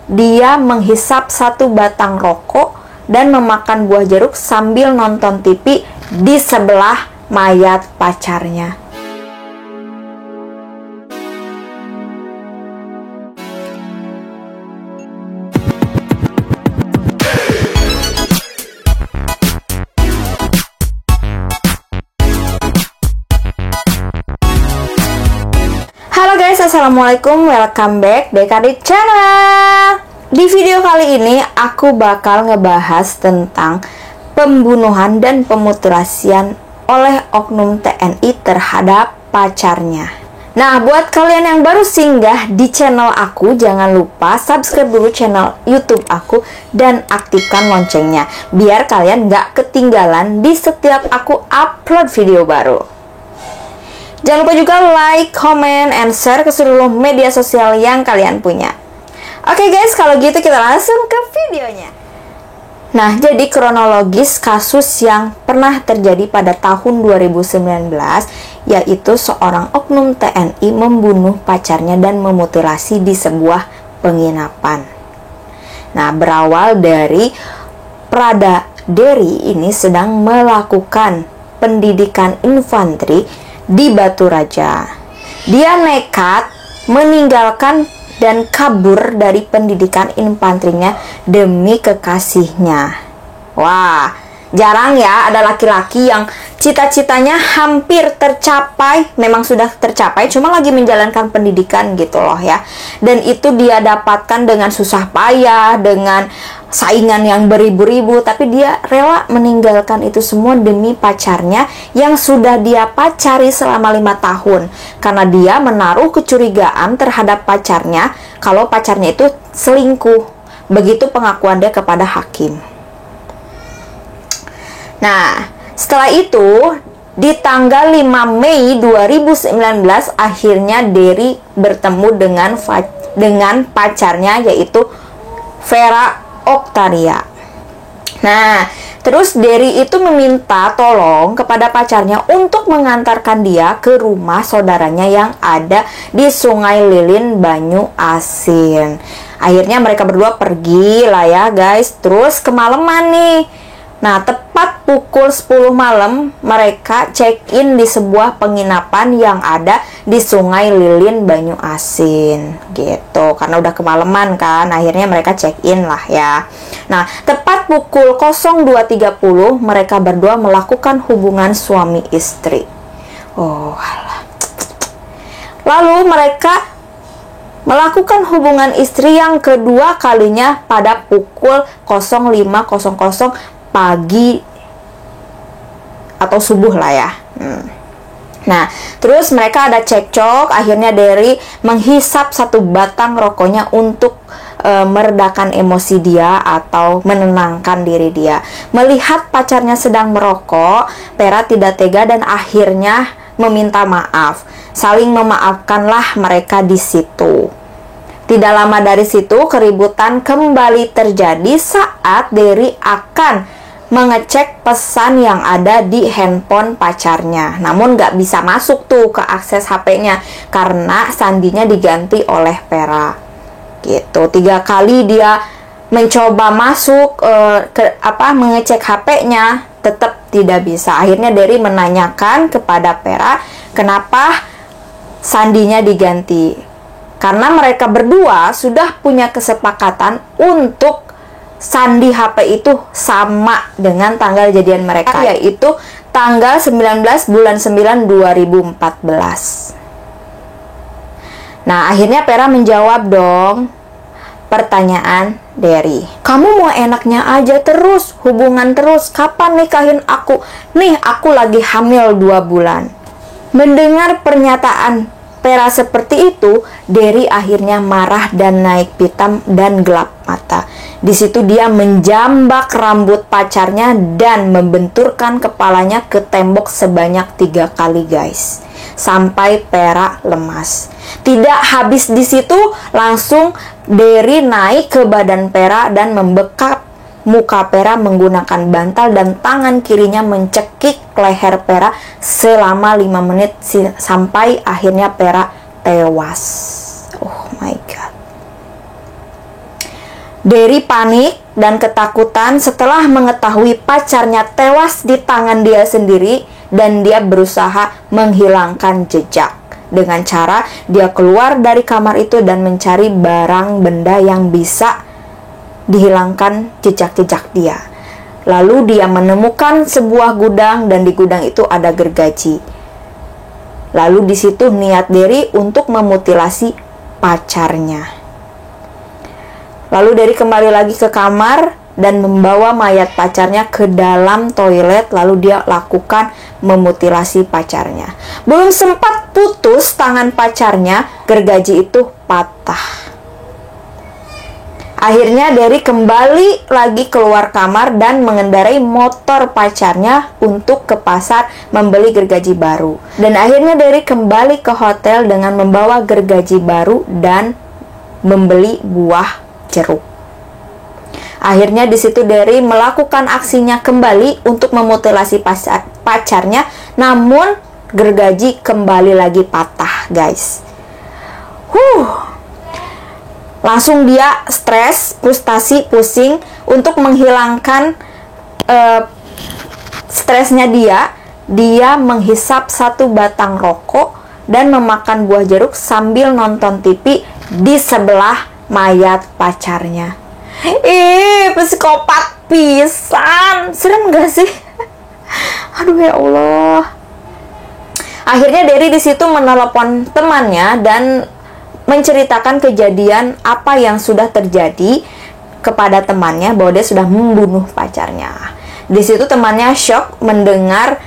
dia menghisap satu batang rokok dan memakan buah jeruk sambil nonton TV di sebelah mayat pacarnya. Halo guys, assalamualaikum, welcome back DKD Channel. Di video kali ini aku bakal ngebahas tentang pembunuhan dan pemutilasian oleh oknum TNI terhadap pacarnya. Nah, buat kalian yang baru singgah di channel aku, jangan lupa subscribe dulu channel YouTube aku dan aktifkan loncengnya biar kalian gak ketinggalan di setiap aku upload video baru. Jangan lupa juga like, comment, and share ke seluruh media sosial yang kalian punya. Oke guys, kalau gitu kita langsung ke videonya. Nah, jadi kronologis kasus yang pernah terjadi pada tahun 2019, yaitu seorang oknum TNI membunuh pacarnya dan memutilasi di sebuah penginapan. Nah, berawal dari Prada Dery ini sedang melakukan pendidikan infanteri di Batu Raja. Dia nekat meninggalkan dan kabur dari pendidikan infanterinya demi kekasihnya. Wah, jarang ya ada laki-laki yang cita-citanya hampir tercapai, memang sudah tercapai, cuma lagi menjalankan pendidikan gitu loh ya. Dan itu dia dapatkan dengan susah payah, dengan saingan yang beribu-ribu, tapi dia rela meninggalkan itu semua demi pacarnya yang sudah dia pacari selama 5 tahun. Karena dia menaruh kecurigaan terhadap pacarnya kalau pacarnya itu selingkuh. Begitu pengakuan dia kepada hakim. Nah, setelah itu di tanggal 5 Mei 2019 akhirnya Dery bertemu dengan pacarnya, yaitu Vera Octaria. Nah, terus Dery itu meminta tolong kepada pacarnya untuk mengantarkan dia ke rumah saudaranya yang ada di Sungai Lilin, Banyu Asin. Akhirnya mereka berdua pergi lah ya guys. Terus kemalaman nih. Nah, tepat pukul 10 malam mereka check-in di sebuah penginapan yang ada di Sungai Lilin, Banyu Asin gitu. Karena udah kemalaman kan, akhirnya mereka check-in lah ya. Nah, tepat pukul 02.30 mereka berdua melakukan hubungan suami istri. Oh, alah. Lalu mereka melakukan hubungan istri yang kedua kalinya pada pukul 05.00 pagi atau subuh lah ya. Nah, terus mereka ada cekcok. Akhirnya Dery menghisap satu batang rokoknya untuk meredakan emosi dia atau menenangkan diri dia. Melihat pacarnya sedang merokok, Vera tidak tega dan akhirnya meminta maaf. Saling memaafkanlah mereka di situ. Tidak lama dari situ, keributan kembali terjadi saat Dery akan mengecek pesan yang ada di handphone pacarnya. Namun nggak bisa masuk tuh ke akses HP-nya karena sandinya diganti oleh Vera. Gitu. 3 kali dia mencoba masuk mengecek HP-nya, tetap tidak bisa. Akhirnya Dery menanyakan kepada Vera kenapa sandinya diganti. Karena mereka berdua sudah punya kesepakatan untuk sandi HP itu sama dengan tanggal jadian mereka, yaitu tanggal 19 bulan 9 2014. Nah, akhirnya Vera menjawab dong pertanyaan Dery. Kamu mau enaknya aja terus, hubungan terus, kapan nikahin aku? Nih, aku lagi hamil 2 bulan. Mendengar pernyataan Vera seperti itu, Dery akhirnya marah dan naik pitam dan gelap mata. Di situ dia menjambak rambut pacarnya dan membenturkan kepalanya ke tembok sebanyak 3 kali guys. Sampai Vera lemas. Tidak habis di situ, langsung Dery naik ke badan Vera dan membekap muka Vera menggunakan bantal dan tangan kirinya mencekik leher Vera selama 5 menit sampai akhirnya Vera tewas. Oh my god. Derry panik dan ketakutan setelah mengetahui pacarnya tewas di tangan dia sendiri, dan dia berusaha menghilangkan jejak dengan cara dia keluar dari kamar itu dan mencari barang benda yang bisa dihilangkan jejak-jejak dia. Lalu dia menemukan sebuah gudang, dan di gudang itu ada gergaji. Lalu di situ niat Derry untuk memutilasi pacarnya. Lalu Derry kembali lagi ke kamar dan membawa mayat pacarnya ke dalam toilet, lalu dia lakukan memutilasi pacarnya. Belum sempat putus tangan pacarnya, gergaji itu patah. Akhirnya Derry kembali lagi keluar kamar dan mengendarai motor pacarnya untuk ke pasar membeli gergaji baru. Dan akhirnya Derry kembali ke hotel dengan membawa gergaji baru dan membeli buah jeruk. Akhirnya di situ Derry melakukan aksinya kembali untuk memutilasi pacarnya, namun gergaji kembali lagi patah, guys. Langsung dia stres, frustasi, pusing. Untuk menghilangkan stresnya dia menghisap satu batang rokok dan memakan buah jeruk sambil nonton TV di sebelah mayat pacarnya. Psikopat pisan. Serem gak sih? Aduh ya Allah. Akhirnya Derry di situ menelepon temannya dan menceritakan kejadian apa yang sudah terjadi kepada temannya, bahwa dia sudah membunuh pacarnya. Di situ temannya shock mendengar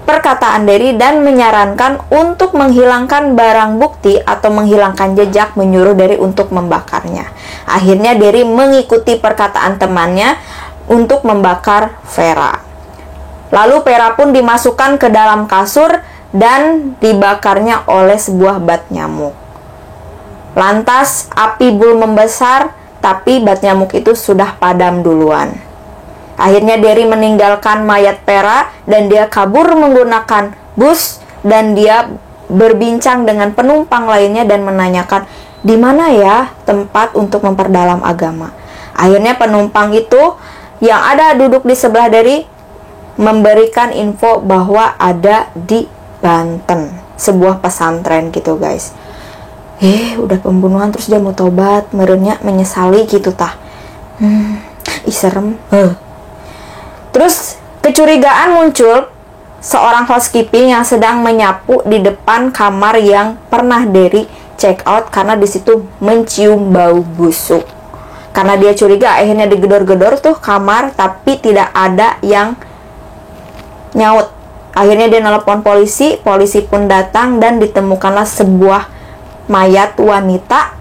perkataan Derry dan menyarankan untuk menghilangkan barang bukti atau menghilangkan jejak, menyuruh Derry untuk membakarnya. Akhirnya Derry mengikuti perkataan temannya untuk membakar Vera. Lalu Vera pun dimasukkan ke dalam kasur dan dibakarnya oleh sebuah bat nyamuk. Lantas api belum membesar, tapi bat nyamuk itu sudah padam duluan. Akhirnya Derry meninggalkan mayat Vera dan dia kabur menggunakan bus, dan dia berbincang dengan penumpang lainnya dan menanyakan di mana ya tempat untuk memperdalam agama. Akhirnya penumpang itu yang ada duduk di sebelah Derry memberikan info bahwa ada di Banten, sebuah pesantren gitu, guys. Udah pembunuhan terus dia mau tobat, merenya menyesali gitu tah. Serem. Terus kecurigaan muncul seorang housekeeping yang sedang menyapu di depan kamar yang pernah Derry check out karena di situ mencium bau busuk. Karena dia curiga, akhirnya digedor-gedor tuh kamar, tapi tidak ada yang nyaut. Akhirnya dia nelpon polisi, polisi pun datang dan ditemukanlah sebuah mayat wanita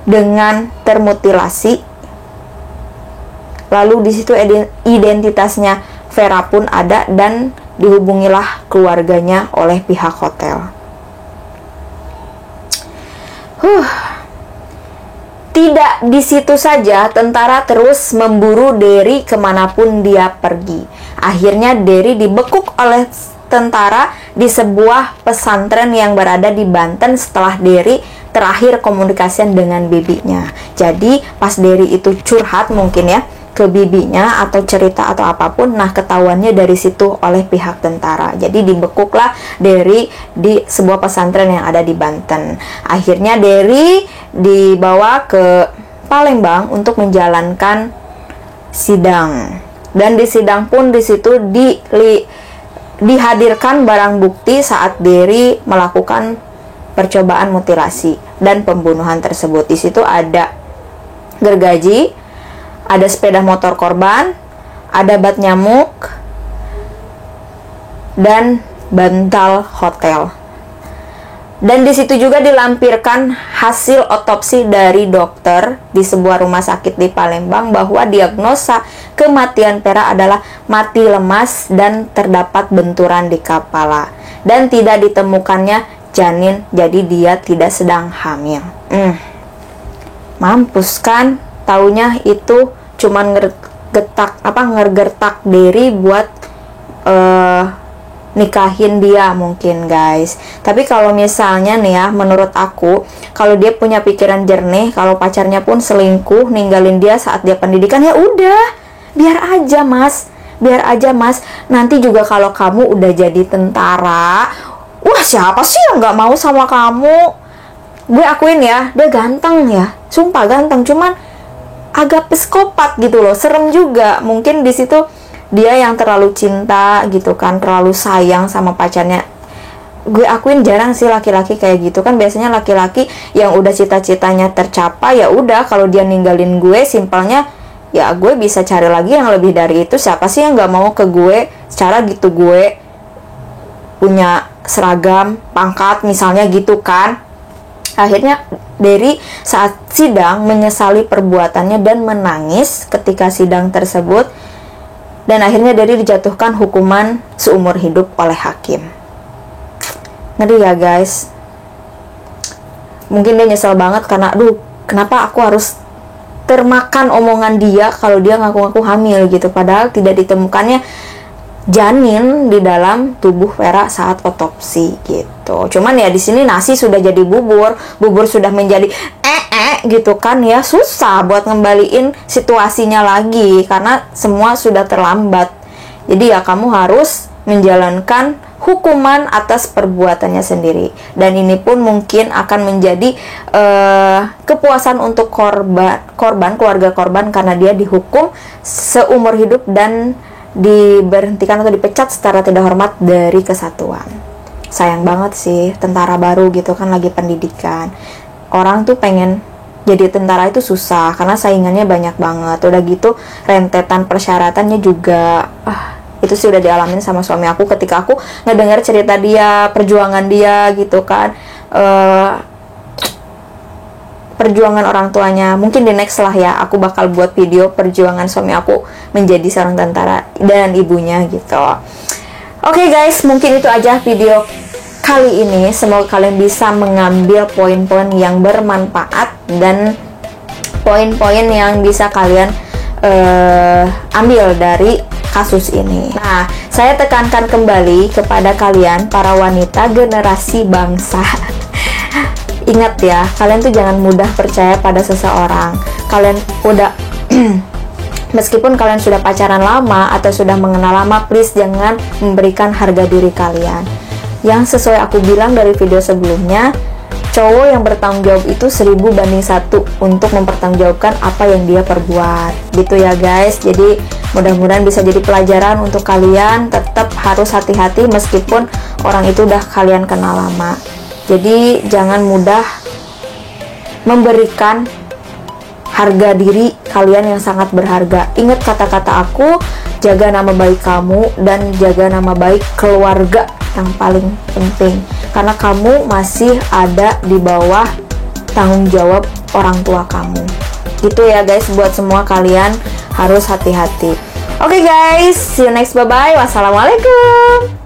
dengan termutilasi. Lalu di situ identitasnya Vera pun ada dan dihubungilah keluarganya oleh pihak hotel. Tidak di situ saja, tentara terus memburu Derry kemanapun dia pergi. Akhirnya Derry dibekuk oleh tentara di sebuah pesantren yang berada di Banten setelah Derry terakhir komunikasian dengan bibinya. Jadi pas Derry itu curhat mungkin ya ke bibinya atau cerita atau apapun, nah ketahuannya dari situ oleh pihak tentara. Jadi dibekuklah Derry di sebuah pesantren yang ada di Banten. Akhirnya Derry dibawa ke Palembang untuk menjalankan sidang. Dan di sidang pun di situ dihadirkan barang bukti saat Derry melakukan percobaan mutilasi dan pembunuhan tersebut. Di situ ada gergaji, ada sepeda motor korban, ada bat nyamuk, dan bantal hotel. Dan di situ juga dilampirkan hasil otopsi dari dokter di sebuah rumah sakit di Palembang bahwa diagnosa kematian Vera adalah mati lemas dan terdapat benturan di kepala. Dan tidak ditemukannya janin, jadi dia tidak sedang hamil. Mampus kan? Taunya itu cuman ngergertak Derry buat nikahin dia mungkin guys. Tapi kalau misalnya nih ya, menurut aku, kalau dia punya pikiran jernih, kalau pacarnya pun selingkuh, ninggalin dia saat dia pendidikan, ya udah, biar aja mas, biar aja mas. Nanti juga kalau kamu udah jadi tentara, wah siapa sih yang nggak mau sama kamu? Gue akuin ya, dia ganteng ya, sumpah ganteng, cuman agak psikopat gitu loh, serem juga. Mungkin di situ dia yang terlalu cinta gitu kan, terlalu sayang sama pacarnya. Gue akuin jarang sih laki-laki kayak gitu kan. Biasanya laki-laki yang udah cita-citanya tercapai, ya udah kalau dia ninggalin gue, simpelnya ya gue bisa cari lagi yang lebih dari itu. Siapa sih yang nggak mau ke gue secara gitu, gue punya seragam, pangkat misalnya gitu kan. Akhirnya Derry saat sidang menyesali perbuatannya dan menangis ketika sidang tersebut. Dan akhirnya Derry dijatuhkan hukuman seumur hidup oleh hakim. Ngeri ya guys. Mungkin dia nyesel banget karena, aduh, kenapa aku harus termakan omongan dia kalau dia ngaku-ngaku hamil gitu. Padahal tidak ditemukannya janin di dalam tubuh Vera saat otopsi gitu. Cuman ya di sini nasi sudah jadi bubur, bubur sudah menjadi gitu kan ya, susah buat ngembaliin situasinya lagi karena semua sudah terlambat. Jadi ya kamu harus menjalankan hukuman atas perbuatannya sendiri. Dan ini pun mungkin akan menjadi kepuasan untuk keluarga korban karena dia dihukum seumur hidup dan diberhentikan atau dipecat secara tidak hormat dari kesatuan. Sayang banget sih, tentara baru gitu kan lagi pendidikan. Orang tuh pengen jadi tentara itu susah karena saingannya banyak banget. Udah gitu rentetan persyaratannya juga itu sih udah dialamin sama suami aku ketika aku ngedengar cerita dia, perjuangan dia gitu kan, perjuangan orang tuanya. Mungkin di next lah ya, aku bakal buat video perjuangan suami aku menjadi seorang tentara dan ibunya gitu. Oke guys, mungkin itu aja video kali ini. Semoga kalian bisa mengambil poin-poin yang bermanfaat dan poin-poin yang bisa kalian ambil dari kasus ini. Nah, saya tekankan kembali kepada kalian para wanita generasi bangsa. Ingat ya, kalian tuh jangan mudah percaya pada seseorang. Kalian udah meskipun kalian sudah pacaran lama atau sudah mengenal lama, please jangan memberikan harga diri kalian. Yang sesuai aku bilang dari video sebelumnya, cowok yang bertanggung jawab itu 1000 banding 1 untuk mempertanggungjawabkan apa yang dia perbuat. Gitu ya guys. Jadi mudah-mudahan bisa jadi pelajaran untuk kalian. Tetap harus hati-hati meskipun orang itu udah kalian kenal lama. Jadi jangan mudah memberikan harga diri kalian yang sangat berharga. Ingat kata-kata aku, jaga nama baik kamu dan jaga nama baik keluarga yang paling penting. Karena kamu masih ada di bawah tanggung jawab orang tua kamu. Gitu ya guys, buat semua kalian harus hati-hati. Oke guys, see you next, bye-bye. Wassalamualaikum.